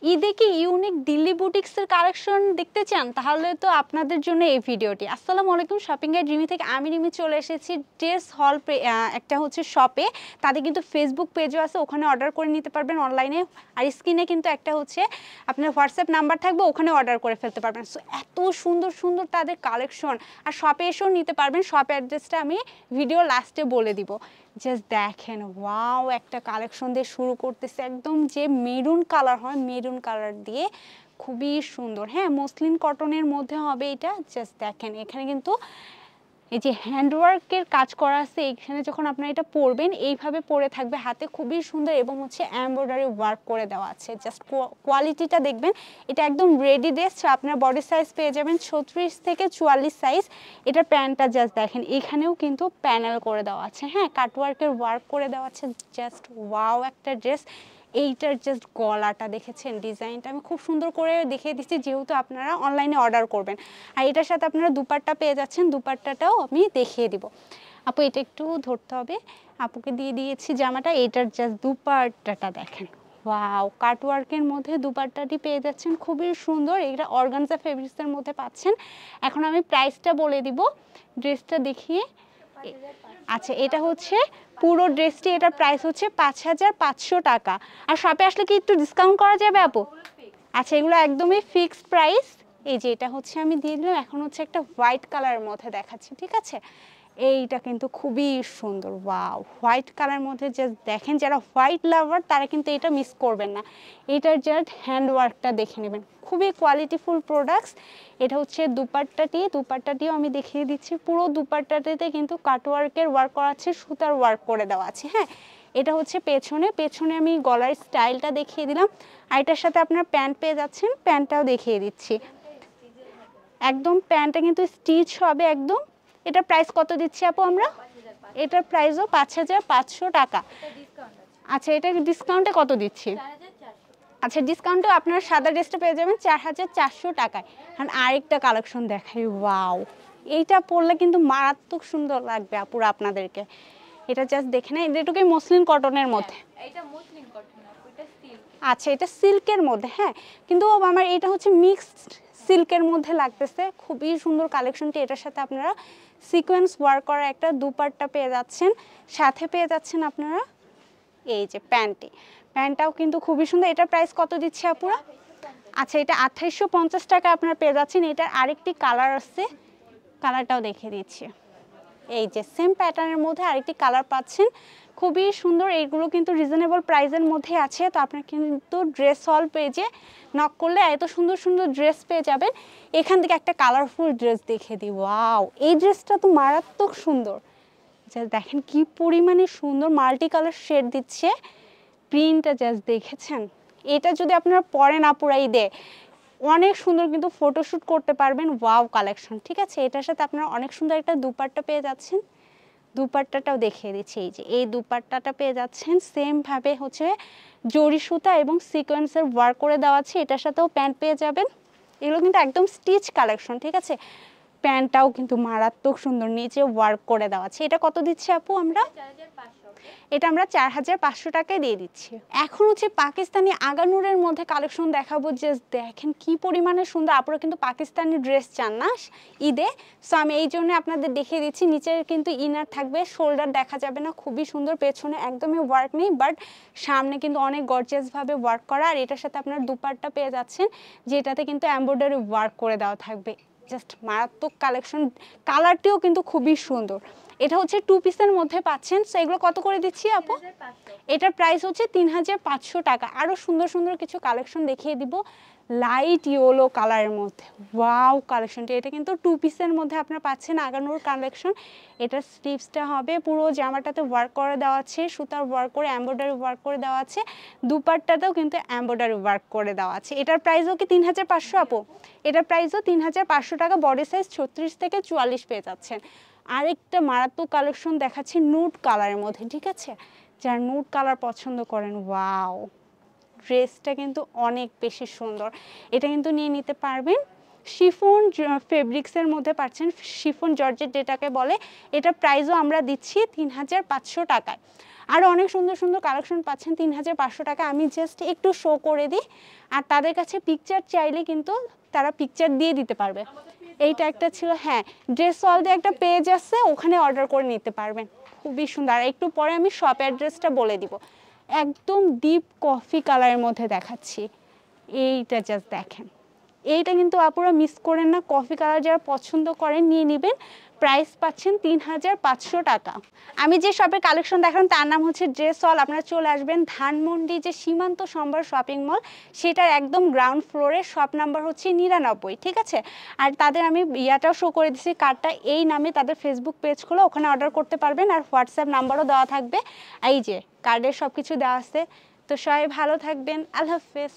ঈদে কি ইউনিক দিল্লি বুটিক্সের কালেকশন দেখতে চান? তাহলে তো আপনাদের জন্য এই ভিডিওটি। আসসালামু আলাইকুম, শপিং গাইড রিমি থেকে আমি রিমি চলে এসেছি ড্রেস হল একটা হচ্ছে শপে। তাদের কিন্তু ফেসবুক পেজও আছে, ওখানে অর্ডার করে নিতে পারবেন অনলাইনে। আর স্ক্রিনে কিন্তু একটা হচ্ছে আপনার হোয়াটসঅ্যাপ নাম্বার থাকবে, ওখানে অর্ডার করে ফেলতে পারবেন। সো এত সুন্দর সুন্দর তাদের কালেকশন, আর শপে এসেও নিতে পারবেন। শপের অ্যাড্রেসটা আমি ভিডিও লাস্টে বলে দিব। জাস্ট দেখেন, ওয়াও একটা কালেকশন দিয়ে শুরু করতেছে, একদম যে মেরুন কালার হয় মেরুন কালার দিয়ে, খুবই সুন্দর। হ্যাঁ, মসলিন কটনের মধ্যে হবে এটা। জাস্ট দেখেন, এখানে কিন্তু এই যে হ্যান্ডওয়ার্কের কাজ করা আছে। এখানে যখন আপনারা এটা পরবেন এইভাবে পরে থাকবে, হাতে খুবই সুন্দর, এবং হচ্ছে এমব্রয়ডারি ওয়ার্ক করে দেওয়া আছে। জাস্ট কোয়ালিটিটা দেখবেন, এটা একদম রেডি ড্রেস। আপনার বডি সাইজ পেয়ে যাবেন 36 থেকে 44 সাইজ। এটার প্যান্টটা জাস্ট দেখেন, এখানেও কিন্তু প্যানেল করে দেওয়া আছে। হ্যাঁ, কাটওয়ার্কের ওয়ার্ক করে দেওয়া আছে। জাস্ট ওয়াও একটা ড্রেস। এইটার জাস্ট গলাটা দেখেছেন, ডিজাইনটা আমি খুব সুন্দর করে দেখিয়ে দিচ্ছি, যেহেতু আপনারা অনলাইনে অর্ডার করবেন। আর এটার সাথে আপনারা দুপাট্টা পেয়ে যাচ্ছেন, দুপাট্টাটাও আমি দেখিয়ে দিব। আপু এটা একটু ধরতে হবে, আপুকে দিয়ে দিয়েছি জামাটা। এটার জাস্ট দুপাট্টাটা দেখেন, ওয়াও কাটওয়ার্কের মধ্যে দুপাট্টাটি পেয়ে যাচ্ছেন, খুবই সুন্দর। এটা অর্গানজা ফেব্রিক্সের মধ্যে পাচ্ছেন। এখন আমি প্রাইসটা বলে দিব, ড্রেসটা দেখিয়ে। আচ্ছা, এটা হচ্ছে পুরো ড্রেসটি, এটার প্রাইস হচ্ছে 5500 টাকা। আর শপে আসলে কি একটু ডিসকাউন্ট করা যাবে আপু? আচ্ছা, এগুলো একদমই ফিক্সড প্রাইস। এই যে এটা হচ্ছে আমি দিয়ে দিলাম। এখন হচ্ছে একটা হোয়াইট কালারের মধ্যে দেখাচ্ছি, ঠিক আছে? এইটা কিন্তু খুবই সুন্দর, ওয়াও হোয়াইট কালারের মধ্যে জাস্ট দেখেন, যারা হোয়াইট লাভার তারা কিন্তু এটা মিস করবেন না। এটার জাস্ট হ্যান্ডওয়ার্কটা দেখে নেবেন, খুবই কোয়ালিটিফুল প্রোডাক্টস। এটা হচ্ছে দুপাট্টাটিও আমি দেখিয়ে দিচ্ছি। পুরো দুপাট্টাটিতে কিন্তু কাটওয়ার্কের ওয়ার্ক করা আছে, সুতার ওয়ার্ক করে দেওয়া আছে। হ্যাঁ, এটা হচ্ছে পেছনে আমি গলার স্টাইলটা দেখিয়ে দিলাম। আর এটার সাথে আপনার প্যান্ট পেয়ে যাচ্ছেন, প্যান্টটাও দেখিয়ে দিচ্ছি। একদম প্যান্টটা কিন্তু স্টিচ হবে একদম। এটার প্রাইস কত দিচ্ছি আপু আমরা? এটার প্রাইসও 5500 টাকা। আচ্ছা, এটা ডিসকাউন্টে কত দিচ্ছি? আচ্ছা, ডিসকাউন্টে আপনার সাদা ড্রেসটা পেয়ে যাবেন 4400 টাকায়। কারণ আরেকটা কালেকশন দেখাই, ওয়াও এইটা পরলে কিন্তু মারাত্মক সুন্দর লাগবে আপুরা আপনাদেরকে। এটা জাস্ট দেখে না, এটুকুই মসলিন কটনের মধ্যে। আচ্ছা, এটা সিল্কের মধ্যে। হ্যাঁ, কিন্তু আমার এটা হচ্ছে মিক্সড সিল্কের মধ্যে লাগতেছে, খুবই সুন্দর কালেকশনটি। এটার সাথে আপনারা সিকোয়েন্স ওয়ার্ক করা একটা দুপাট্টা পেয়ে যাচ্ছেন, সাথে পেয়ে যাচ্ছেন আপনারা এই যে প্যান্টটাও কিন্তু খুবই সুন্দর। এটার প্রাইস কত দিচ্ছে আপুরা? আচ্ছা, এটা 2850 টাকা আপনারা পেয়ে যাচ্ছেন। এটার আরেকটি কালার আছে, কালারটাও দেখিয়ে দিচ্ছি। এই যে সেম প্যাটার্নের মধ্যে আরেকটি কালার পাচ্ছেন, খুবই সুন্দর। এইগুলো কিন্তু রিজনেবল প্রাইসের মধ্যে আছে। তো আপনার কিন্তু ড্রেস হল পেজে নক করলে এত সুন্দর সুন্দর ড্রেস পেয়ে যাবেন। এখান থেকে একটা কালারফুল ড্রেস দেখে দিই, ওয়াও এই ড্রেসটা তো মারাত্মক সুন্দর। জাস্ট দেখেন কি পরিমাণে সুন্দর, মাল্টি কালার শেড দিচ্ছে, প্রিন্টটা জাস্ট দেখেছেন। এটা যদি আপনারা পরেন আপুরাই দেয় অনেক সুন্দর, কিন্তু ফটোশ্যুট করতে পারবেন। ওয়াও কালেকশন, ঠিক আছে? এটার সাথে আপনারা অনেক সুন্দর একটা দুপাট্টা পেয়ে যাচ্ছেন। দুপাট্টাটাও দেখিয়ে দিচ্ছি, এই যে এই দুপাট্টাটা পেয়ে যাচ্ছেন। সেম ভাবে হচ্ছে জরি সুতা এবং সিকোয়েন্সের ওয়ার্ক করে দেওয়া আছে। এটার সাথেও প্যান্ট পেয়ে যাবেন। এগুলো কিন্তু একদম স্টিচ কালেকশন, ঠিক আছে? প্যান্টটাও কিন্তু মারাত্মক সুন্দর, নিচে ওয়ার্ক করে দেওয়া আছে। এটা কত দিচ্ছি আপু আমরা? এটা আমরা 4500 টাকায় দিয়ে দিচ্ছি। এখন হচ্ছে পাকিস্তানি আগানুরের মধ্যে কালেকশন দেখাবো। জাস্ট দেখেন কি পরিমাণে সুন্দর। আপনারা কিন্তু পাকিস্তানি ড্রেস চান না ঈদে, সো আমি এই জন্য আপনাদের দেখিয়ে দিচ্ছি। নিচের কিন্তু ইনার থাকবে, শোল্ডার দেখা যাবে না, খুবই সুন্দর। পেছনে একদমই ওয়ার্ক নেই, বাট সামনে কিন্তু অনেক গর্জিয়াসভাবে ওয়ার্ক করা। আর এটার সাথে আপনার দুপাট্টা পেয়ে যাচ্ছেন, যেটাতে কিন্তু এমব্রয়ডারি ওয়ার্ক করে দেওয়া থাকবে। জাস্ট মারাত্মক কালেকশন, কালারটিও কিন্তু খুবই সুন্দর। এটা হচ্ছে টু পিসের মধ্যে পাচ্ছেন। সো এগুলো কত করে দিচ্ছি আপু? এটার প্রাইস হচ্ছে 3500 টাকা। আরও সুন্দর সুন্দর কিছু কালেকশন দেখিয়ে দিব লাইট ইয়েলো কালারের মধ্যে। ওয়াও কালেকশনটি, এটা কিন্তু টু পিসের মধ্যে আপনারা পাচ্ছেন আগানোর কালেকশন। এটার স্লিভসটা হবে পুরো জামাটাতে ওয়ার্ক করে দেওয়া আছে, সুতার ওয়ার্ক করে এমব্রয়ডারি ওয়ার্ক করে দেওয়া আছে। দুপাট্টাতেও কিন্তু এমব্রয়ডারি ওয়ার্ক করে দেওয়া আছে। এটার প্রাইসও কি 3500 আপু? এটার প্রাইসও 3500 টাকা। বডি সাইজ 36 থেকে 44 পেয়ে যাচ্ছেন। আরেকটা মারাত্মক কালেকশন দেখাচ্ছি নুড কালারের মধ্যে, ঠিক আছে? যারা নুড কালার পছন্দ করেন, ওয়াও ড্রেসটা কিন্তু অনেক বেশি সুন্দর। এটা কিন্তু নিয়ে নিতে পারবেন। শিফন ফেব্রিক্সের মধ্যে পাচ্ছেন, শিফন জর্জেট যেটাকে বলে। এটা প্রাইসও আমরা দিচ্ছি 3500 টাকায়। আরও অনেক সুন্দর সুন্দর কালেকশন পাচ্ছেন 3500 টাকা। আমি জাস্ট একটু শো করে দিই, আর তাদের কাছে পিকচার চাইলে কিন্তু তারা পিকচার দিয়ে দিতে পারবে। এইটা একটা ছিল, হ্যাঁ ড্রেস ওয়াল দিয়ে একটা পেজ আছে, ওখানে অর্ডার করে নিতে পারবেন। খুবই সুন্দর। আর একটু পরে আমি শপ অ্যাড্রেসটা বলে দিব। একদম ডিপ কফি কালারের মধ্যে দেখাচ্ছি, এইটা জাস্ট দেখেন। এইটা কিন্তু আপুরা মিস করেন না, কফি কালার যারা পছন্দ করেন নিয়ে নেবেন। প্রাইস পাচ্ছেন 3500 টাকা। আমি যে শপের কালেকশন দেখালাম তার নাম হচ্ছে ড্রেস অল। আপনারা চলে আসবেন ধানমন্ডি যে সীমান্ত সম্ভার শপিং মল, সেটার একদম গ্রাউন্ড ফ্লোরে, শপ নাম্বার হচ্ছে 99, ঠিক আছে। আর তাদের আমি ইয়াটাও শো করে দিচ্ছি, কার্ডটা এই নামে তাদের ফেসবুক পেজ খুলে ওখানে অর্ডার করতে পারবেন, আর হোয়াটসঅ্যাপ নাম্বারও দেওয়া থাকবে। এই যে কার্ডের সব কিছু দেওয়া আছে। তো সবাই ভালো থাকবেন, আল্লাহ হাফেজ।